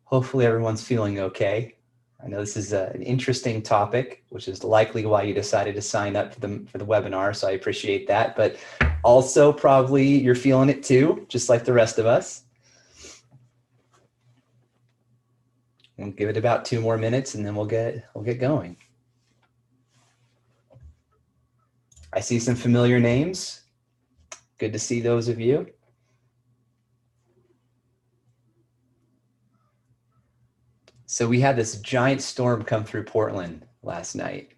Hopefully everyone's feeling okay. I know this is an interesting topic, which is likely why you decided to sign up for the webinar, so I appreciate that. But also probably you're feeling it too, just like the rest of us. We'll give it about 2 more minutes and then we'll get going. I see some familiar names. Good to see those of you. So we had this giant storm come through Portland last night.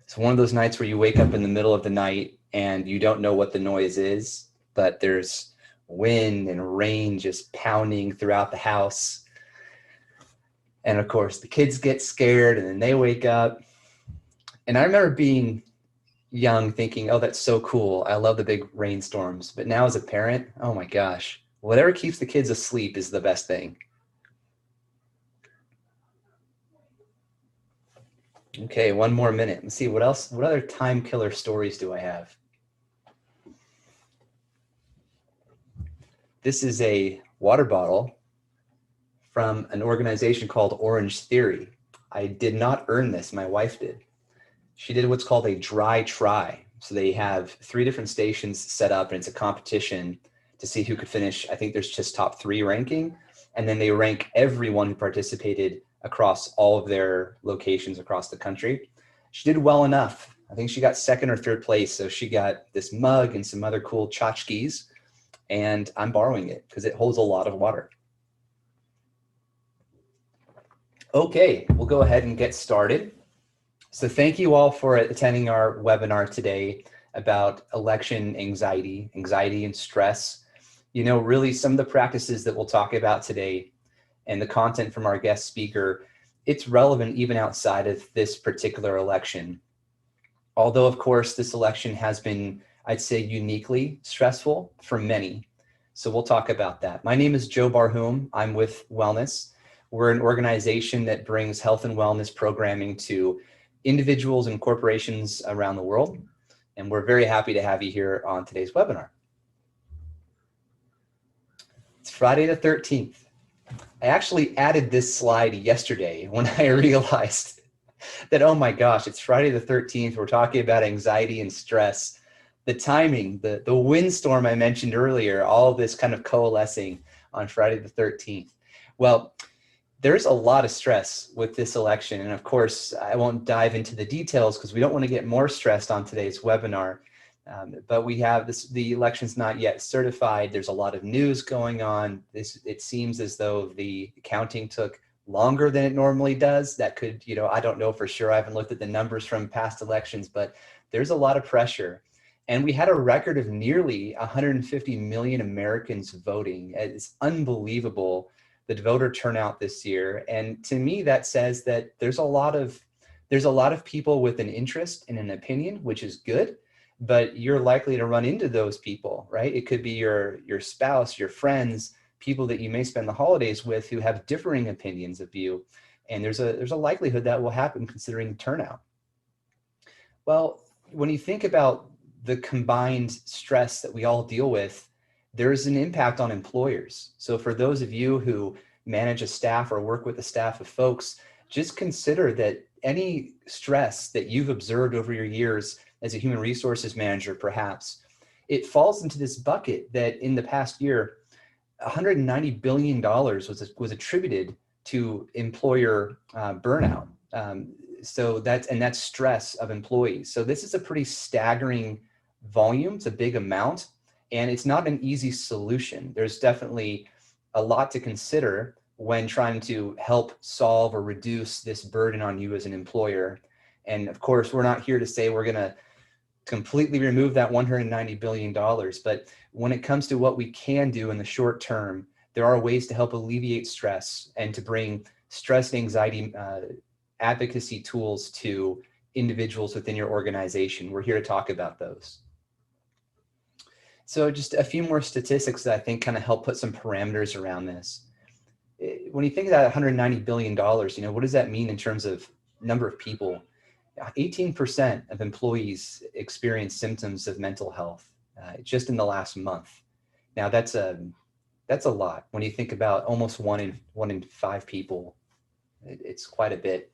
It's one of those nights where you wake up in the middle of the night and you don't know what the noise is, but there's wind and rain just pounding throughout the house. And of course, the kids get scared and then they wake up. And I remember being young thinking, oh, that's so cool. I love the big rainstorms. But now as a parent, oh my gosh, whatever keeps the kids asleep is the best thing. Okay, 1 more minute. Let's see what else, what other time killer stories do I have? This is a water bottle from an organization called Orange Theory. I did not earn this, my wife did. She did what's called a dry try. So they have 3 different stations set up and it's a competition to see who could finish. I think there's just top 3 ranking. And then they rank everyone who participated across all of their locations across the country. She did well enough. I think she got 2nd or 3rd place. So she got this mug and some other cool tchotchkes, and I'm borrowing it because it holds a lot of water. Okay, we'll go ahead and get started. So thank you all for attending our webinar today about election anxiety and stress. You know, really some of the practices that we'll talk about today and the content from our guest speaker, it's relevant even outside of this particular election. Although, of course, this election has been, I'd say, uniquely stressful for many. So we'll talk about that. My name is Joe Barhoum. I'm with Welnys. We're an organization that brings health and wellness programming to individuals and corporations around the world. And we're very happy to have you here on today's webinar. It's Friday the 13th. I actually added this slide yesterday when I realized that, oh my gosh, it's Friday the 13th. We're talking about anxiety and stress. The timing, the windstorm I mentioned earlier, all of this kind of coalescing on Friday the 13th. Well, there's a lot of stress with this election. And of course, I won't dive into the details because we don't want to get more stressed on today's webinar. But we have this, the election's not yet certified. There's a lot of news going on. It seems as though the counting took longer than it normally does. That could, you know, I don't know for sure. I haven't looked at the numbers from past elections, but there's a lot of pressure. And we had a record of nearly 150 million Americans voting. It's unbelievable, the voter turnout this year. And to me, that says that there's a lot of people with an interest and an opinion, which is good, but you're likely to run into those people, right? It could be your spouse, your friends, people that you may spend the holidays with who have differing opinions of you. And there's a likelihood that will happen considering turnout. Well, when you think about the combined stress that we all deal with, there's an impact on employers. So for those of you who manage a staff or work with a staff of folks, just consider that any stress that you've observed over your years as a human resources manager, perhaps, it falls into this bucket that in the past year, $190 billion was attributed to employer burnout. So that's stress of employees. So this is a pretty staggering volume. It's a big amount, and it's not an easy solution. There's definitely a lot to consider when trying to help solve or reduce this burden on you as an employer. And of course, we're not here to say we're going to completely remove that $190 billion. But when it comes to what we can do in the short term, there are ways to help alleviate stress and to bring stress and anxiety advocacy tools to individuals within your organization. We're here to talk about those. So just a few more statistics that I think kind of help put some parameters around this. When you think of that $190 billion, you know, what does that mean in terms of number of people? 18% of employees experience symptoms of mental health just in the last month. Now that's a That's a lot. When you think about almost one in five people, it's quite a bit.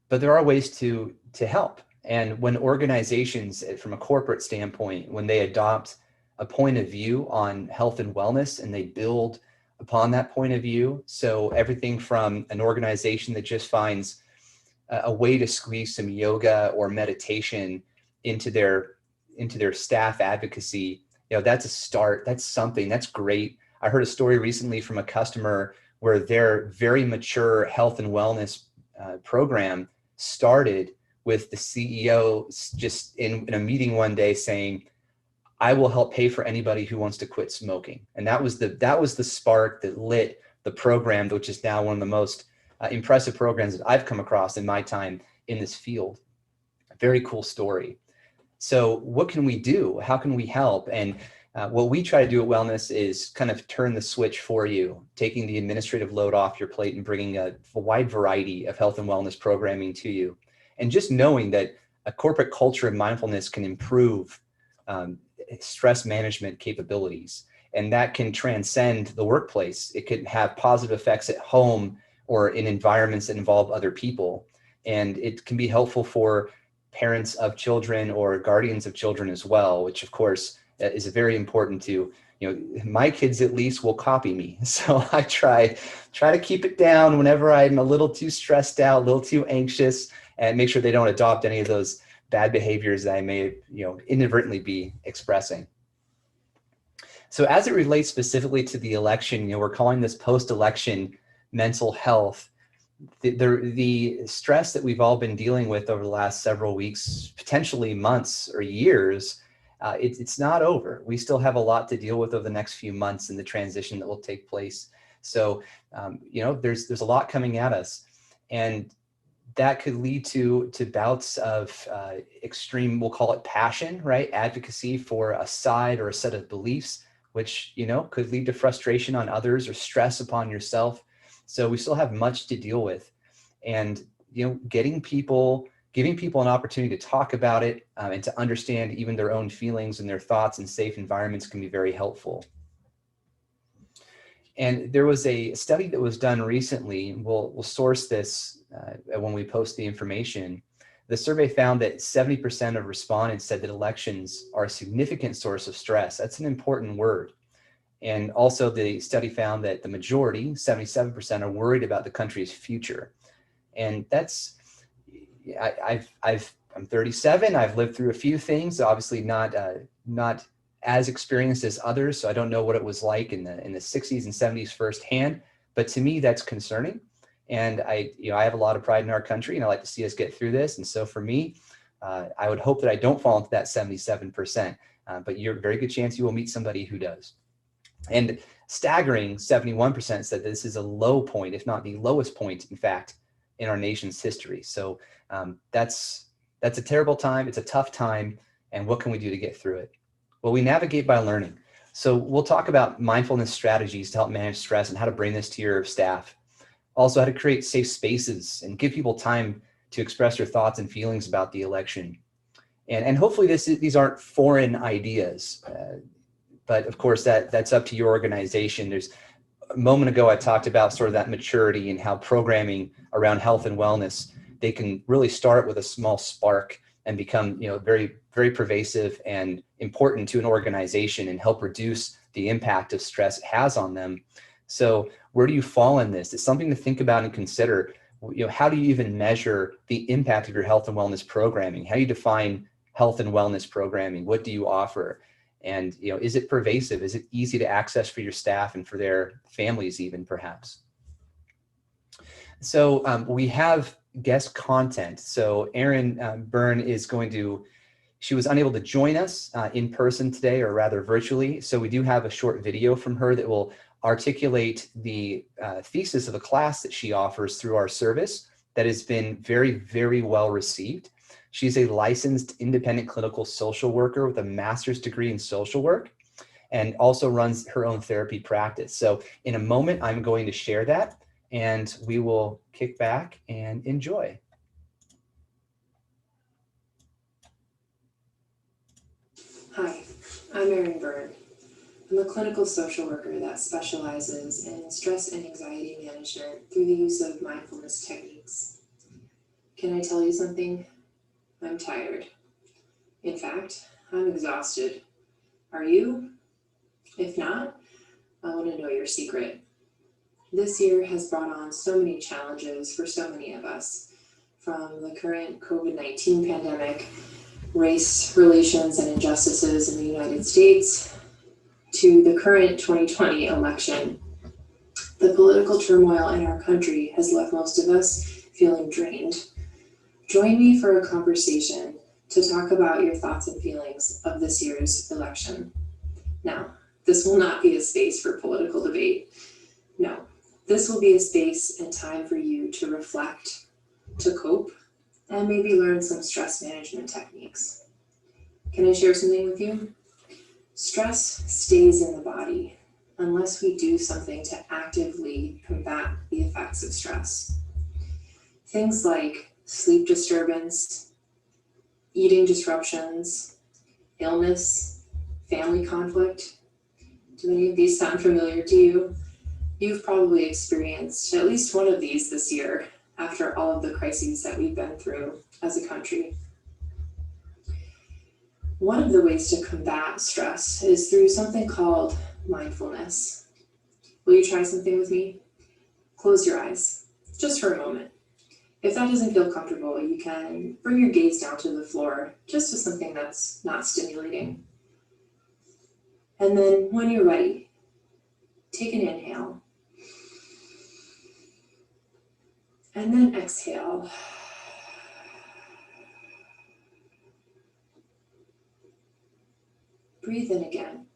But there are ways to help. And when organizations, from a corporate standpoint, when they adopt a point of view on health and wellness and they build upon that point of view, so everything from an organization that just finds a way to squeeze some yoga or meditation into their staff advocacy, that's a start. That's something that's great. I heard a story recently from a customer where their very mature health and wellness program started with the CEO just in a meeting one day saying, I will help pay for anybody who wants to quit smoking. And that was the spark that lit the program, which is now one of the most impressive programs that I've come across in my time in this field. A very cool story. So what can we do? How can we help? And what we try to do at Wellnys is kind of turn the switch for you, taking the administrative load off your plate and bringing a wide variety of health and wellness programming to you. And just knowing that a corporate culture of mindfulness can improve stress management capabilities. And that can transcend the workplace. It can have positive effects at home or in environments that involve other people. And it can be helpful for parents of children or guardians of children as well, which of course is very important to, my kids at least will copy me. So I try to keep it down whenever I'm a little too stressed out, a little too anxious, and make sure they don't adopt any of those bad behaviors that I may, inadvertently be expressing. So as it relates specifically to the election, we're calling this post-election mental health. The stress that we've all been dealing with over the last several weeks, potentially months or years, it's not over. We still have a lot to deal with over the next few months in the transition that will take place. So, there's a lot coming at us, and that could lead to bouts of extreme, we'll call it passion, right? Advocacy for a side or a set of beliefs, which, could lead to frustration on others or stress upon yourself. So we still have much to deal with, and, giving people an opportunity to talk about it and to understand even their own feelings and their thoughts in safe environments can be very helpful. And there was a study that was done recently. We'll source this when we post the information. The survey found that 70% of respondents said that elections are a significant source of stress. That's an important word. And also the study found that the majority, 77%, are worried about the country's future. And that's, I'm 37. I've lived through a few things, obviously not as experienced as others. So I don't know what it was like in the 60s and 70s firsthand, but to me, that's concerning. And I have a lot of pride in our country, and I like to see us get through this. And so for me, I would hope that I don't fall into that 77%, but you're a very good chance you will meet somebody who does. And staggering 71% said this is a low point, if not the lowest point, in fact, in our nation's history. So that's a terrible time. It's a tough time. And what can we do to get through it? Well, we navigate by learning. So we'll talk about mindfulness strategies to help manage stress and how to bring this to your staff. Also, how to create safe spaces and give people time to express their thoughts and feelings about the election. And hopefully these aren't foreign ideas. But of course, that's up to your organization. There's a moment ago, I talked about sort of that maturity and how programming around health and wellness, they can really start with a small spark and become, very, very pervasive and important to an organization and help reduce the impact of stress it has on them. So where do you fall in this? It's something to think about and consider. How do you even measure the impact of your health and wellness programming? How do you define health and wellness programming? What do you offer? And, is it pervasive? Is it easy to access for your staff and for their families even, perhaps? So we have guest content. So Erin Byrne she was unable to join us in person today, or rather virtually. So we do have a short video from her that will articulate the thesis of a class that she offers through our service that has been very, very well received. She's a licensed independent clinical social worker with a master's degree in social work, and also runs her own therapy practice. So in a moment, I'm going to share that, and we will kick back and enjoy. Hi, I'm Erin Byrne. I'm a clinical social worker that specializes in stress and anxiety management through the use of mindfulness techniques. Can I tell you something? I'm tired. In fact, I'm exhausted. Are you? If not, I want to know your secret. This year has brought on so many challenges for so many of us, from the current COVID-19 pandemic, race relations and injustices in the United States, to the current 2020 election. The political turmoil in our country has left most of us feeling drained. Join me for a conversation to talk about your thoughts and feelings of this year's election. Now, this will not be a space for political debate. No, this will be a space and time for you to reflect, to cope, and maybe learn some stress management techniques. Can I share something with you? Stress stays in the body unless we do something to actively combat the effects of stress. Things like sleep disturbance, eating disruptions, illness, family conflict. Do any of these sound familiar to you? You've probably experienced at least one of these this year after all of the crises that we've been through as a country. One of the ways to combat stress is through something called mindfulness. Will you try something with me? Close your eyes, just for a moment. If that doesn't feel comfortable, you can bring your gaze down to the floor, just to something that's not stimulating. And then when you're ready, take an inhale. And then exhale. Breathe in again.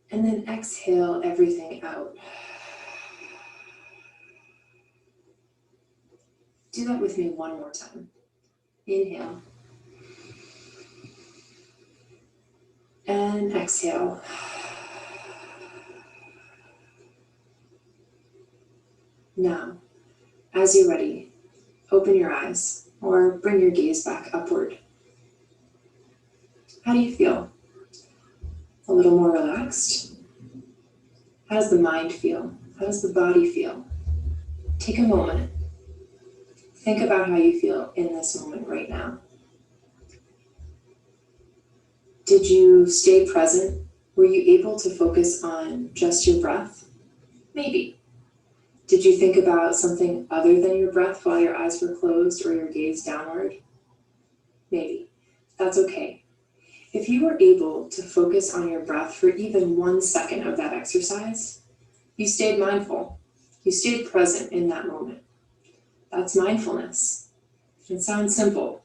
And then exhale everything out. Do that with me one more time. Inhale. And exhale. Now, as you're ready, open your eyes or bring your gaze back upward. How do you feel? A little more relaxed? How does the mind feel? How does the body feel? Take a moment. Think about how you feel in this moment right now. Did you stay present? Were you able to focus on just your breath? Maybe. Did you think about something other than your breath while your eyes were closed or your gaze downward? Maybe. That's okay. If you were able to focus on your breath for even 1 second of that exercise, you stayed mindful. You stayed present in that moment. That's mindfulness. It sounds simple.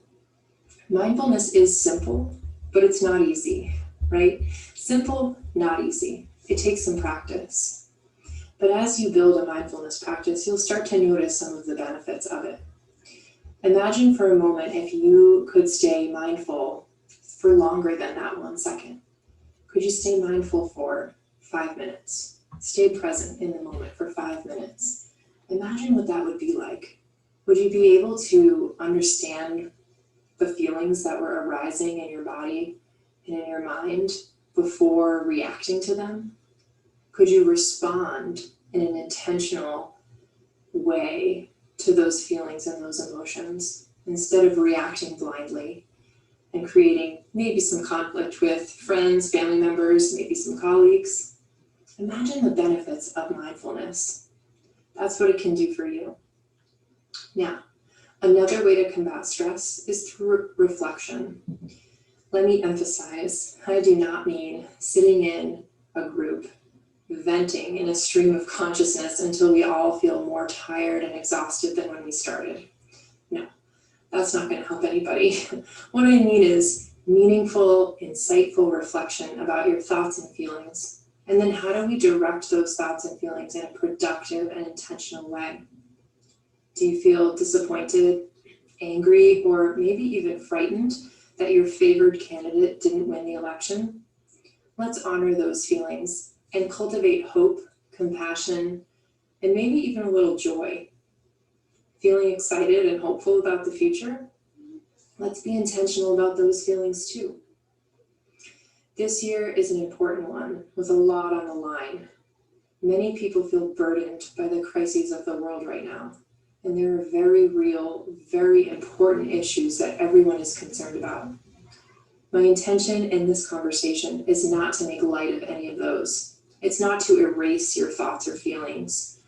Mindfulness is simple, but it's not easy, right? Simple, not easy. It takes some practice. But as you build a mindfulness practice, you'll start to notice some of the benefits of it. Imagine for a moment if you could stay mindful for longer than that 1 second. Could you stay mindful for 5 minutes? Stay present in the moment for 5 minutes. Imagine what that would be like. Would you be able to understand the feelings that were arising in your body and in your mind before reacting to them? Could you respond in an intentional way to those feelings and those emotions instead of reacting blindly and creating maybe some conflict with friends, family members, maybe some colleagues? Imagine the benefits of mindfulness. That's what it can do for you. Now, another way to combat stress is through reflection. Let me emphasize, I do not mean sitting in a group, venting in a stream of consciousness until we all feel more tired and exhausted than when we started. No, that's not going to help anybody. What I mean is meaningful, insightful reflection about your thoughts and feelings. And then how do we direct those thoughts and feelings in a productive and intentional way? Do you feel disappointed, angry, or maybe even frightened that your favored candidate didn't win the election? Let's honor those feelings and cultivate hope, compassion, and maybe even a little joy. Feeling excited and hopeful about the future? Let's be intentional about those feelings too. This year is an important one with a lot on the line. Many people feel burdened by the crises of the world right now, and there are very real, very important issues that everyone is concerned about. My intention in this conversation is not to make light of any of those. It's not to erase your thoughts or feelings.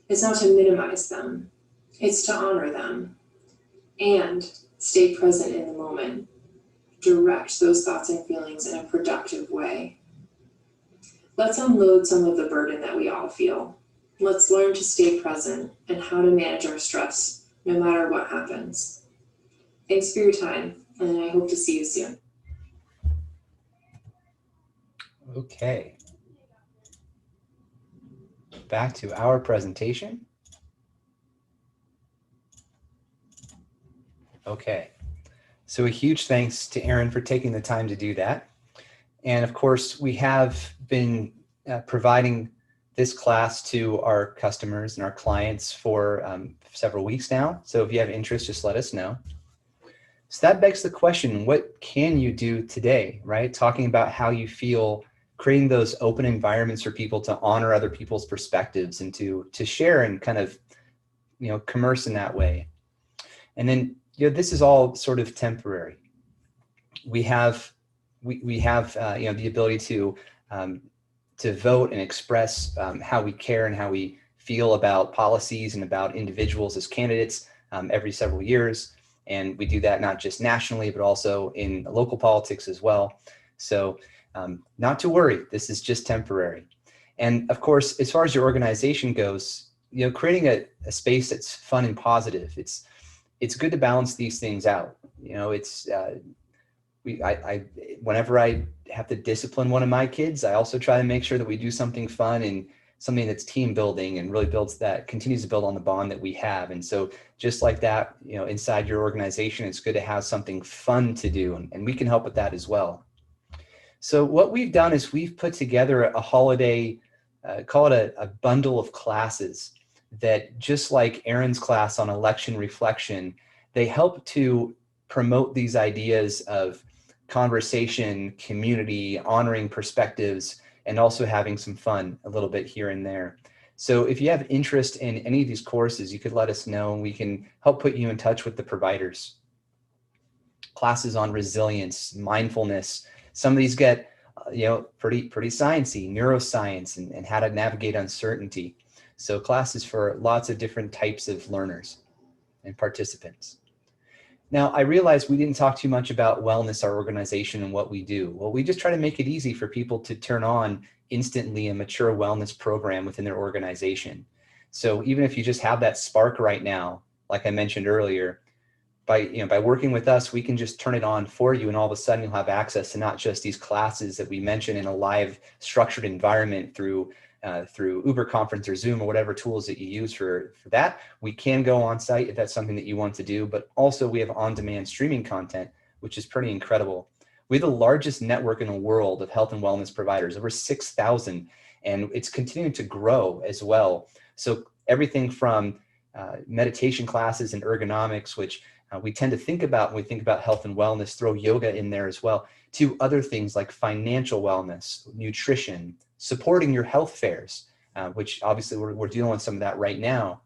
It's not to minimize them. It's to honor them and stay present in the moment. Direct those thoughts and feelings in a productive way. Let's unload some of the burden that we all feel. Let's learn to stay present and how to manage our stress, no matter what happens. Thanks for your time, and I hope to see you soon. Okay. Back to our presentation. Okay. So a huge thanks to Erin for taking the time to do that. And of course, we have been providing this class to our customers and our clients for several weeks now. So if you have interest, just let us know. So that begs the question, what can you do today, right? Talking about how you feel, creating those open environments for people to honor other people's perspectives and to share and kind of, commerce in that way. And then, this is all sort of temporary. We have the ability to vote and express how we care and how we feel about policies and about individuals as candidates every several years. And we do that not just nationally, but also in local politics as well. So not to worry, this is just temporary. And of course, as far as your organization goes, creating a space that's fun and positive, it's good to balance these things out. Whenever I have to discipline one of my kids, I also try to make sure that we do something fun and something that's team building and really continues to build on the bond that we have. And so just like that, inside your organization, it's good to have something fun to do, and we can help with that as well. So what we've done is we've put together a holiday, call it a bundle of classes that, just like Erin's class on election reflection, they help to promote these ideas of conversation, community, honoring perspectives, and also having some fun a little bit here and there. So if you have interest in any of these courses, you could let us know and we can help put you in touch with the providers. Classes on resilience, mindfulness, some of these get pretty sciencey, neuroscience and how to navigate uncertainty. So classes for lots of different types of learners and participants. Now, I realize we didn't talk too much about Welnys, our organization, and what we do. Well, we just try to make it easy for people to turn on instantly a mature wellness program within their organization. So even if you just have that spark right now, like I mentioned earlier, by working with us, we can just turn it on for you, and all of a sudden you'll have access to not just these classes that we mention in a live structured environment through Uber Conference or Zoom or whatever tools that you use for that. We can go on site if that's something that you want to do, but also we have on-demand streaming content, which is pretty incredible. We have the largest network in the world of health and wellness providers, over 6,000, and it's continuing to grow as well. So everything from meditation classes and ergonomics, which we tend to think about when we think about health and wellness, throw yoga in there as well, to other things like financial wellness, nutrition, supporting your health fairs, which obviously we're dealing with some of that right now.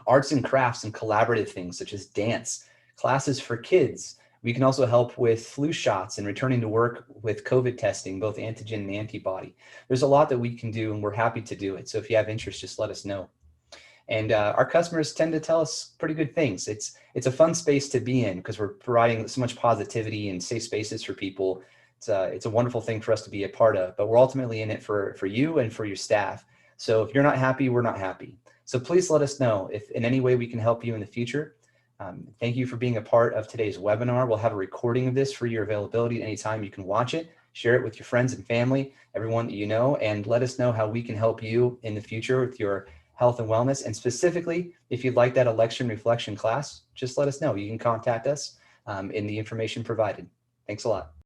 Arts and crafts and collaborative things such as dance, classes for kids. We can also help with flu shots and returning to work with COVID testing, both antigen and antibody. There's a lot that we can do and we're happy to do it. So if you have interest, just let us know. And our customers tend to tell us pretty good things. It's a fun space to be in because we're providing so much positivity and safe spaces for people. It's a wonderful thing for us to be a part of, but we're ultimately in it for you and for your staff. So if you're not happy, we're not happy. So please let us know if in any way we can help you in the future. Thank you for being a part of today's webinar. We'll have a recording of this for your availability anytime you can watch it. Share it with your friends and family, everyone that you know, and let us know how we can help you in the future with your health and wellness. And specifically, if you'd like that election reflection class, just let us know. You can contact us in the information provided. Thanks a lot.